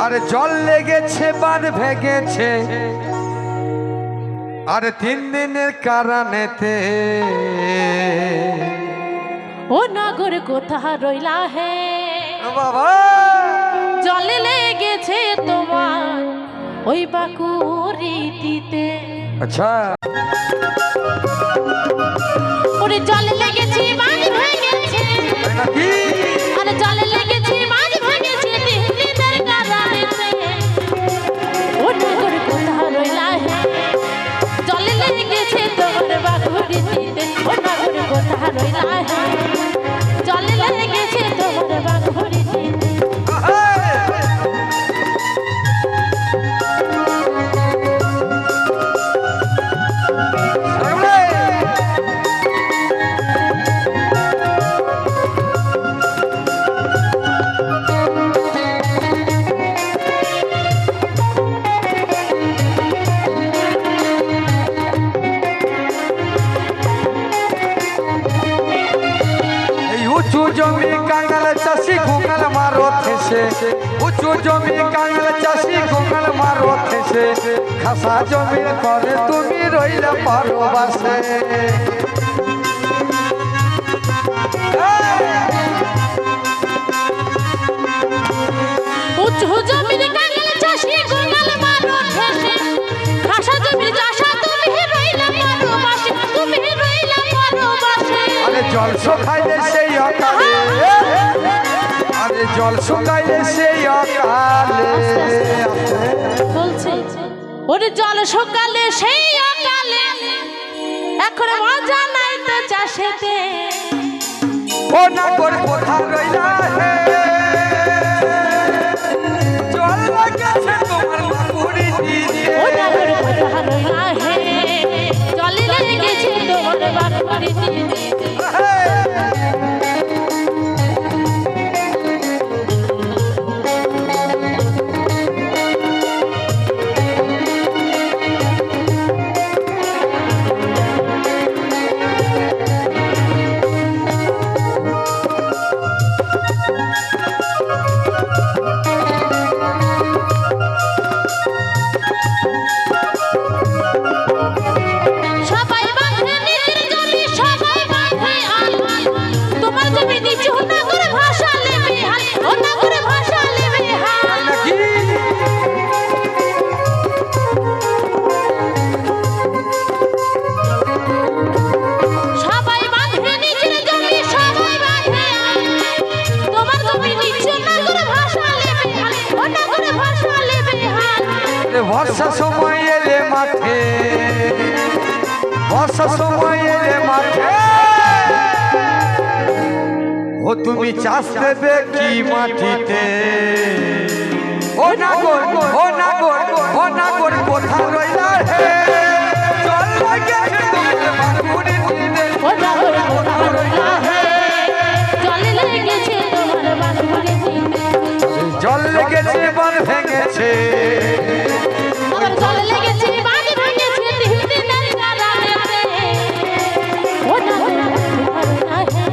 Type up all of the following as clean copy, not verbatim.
আর জল লেগেছে বাঁধ ভেঙেছে আর 3 দিনের কারণেতে ও নাগর কোথা রইলা হে বাবা জলে লেগেছে তোমার ওই বাকুরিতে। আচ্ছা ওরে জলে লেগেছে বাঁধ ভেঙেছে নাকি আর জলে লেগেছে বাঁধ ভেঙেছে 3 দিনের কারণেতে ও নাগর কোথা রইলা হে জলে লেগেছে তোমার বাকুরিতে। ও নাগর কোথা রইলা হে জলে লেগেছে তোমার বাকুরিতে। উঁচু জমি কাঙ্গাল চাষি ঘুঙাল মারো থেসে উঁচু জমি কাঙ্গাল চাষি ঘুঙাল মারো থেসে খাসা জমির করে তুমি রইলে পারো বাসে। উঁচু জমির কাঙ্গাল চাষি ঘুঙাল মারো থেসে খাসা জমির চাষা তুমি রইলা পারো বাসে তুমি রইলা পারো বাসে। আরে জল শুকাইলে সেই অকালে আরে জল শুকাইলে সেই অকালে বলছে ওরে জল সকালে সেই অকালে এখন মজা নাই তো চাষেতে। ও নাগর কোথা রইলা হে জল লাগেছে তোমার বাকুড়ি দিতে। ও নাগর কোথা রইলা হে জলে লেগেছে তোমার বাকুড়িতে। সবাই বাঁধে নিজের জমি সবাই বাঁধে আল তোমার জমি নিচে ও নাগর ভাসালে বেহাল ও নাগর ভাসালে বেহাল। নাকি সবাই বাঁধে নিজের জমি সবাই বাঁধে আল তোমার জমি নিচে ও নাগর ভাসালে বেহাল ও নাগর ভাসালে বেহাল। বর্ষা সময় এলে মাঠে বর্ষা সময় এলে মাঠে ও তুমি চাষ দেবে কি মাটিতে। ও নাগর ও নাগর ও নাগর কোথা রইলা হে জল লাগেছে তোমার বাকুড়ি দিতে। ও নাগর কোথা রইলা হে জলে লেগেছে তোমার বাকুড়িতে। জল লেগেছে বাঁধ ভেঙেছে আমার জলে লেগেছে বাঁধ ভেঙেছে 3 দিনের কারণেতে ও নাগর কোথা রইলা হে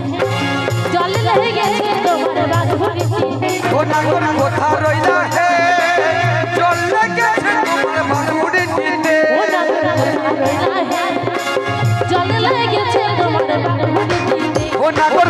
জলে লেগেছে তোমার বাকুড়িতে। ও নাগর কোথা রইলা হে জল লেগেছে তোমার বাকুড়ি দিতে। ও নাগর কোথা রইলা হে জলে লেগেছে তোমার বাকুড়িতে। ও নাগর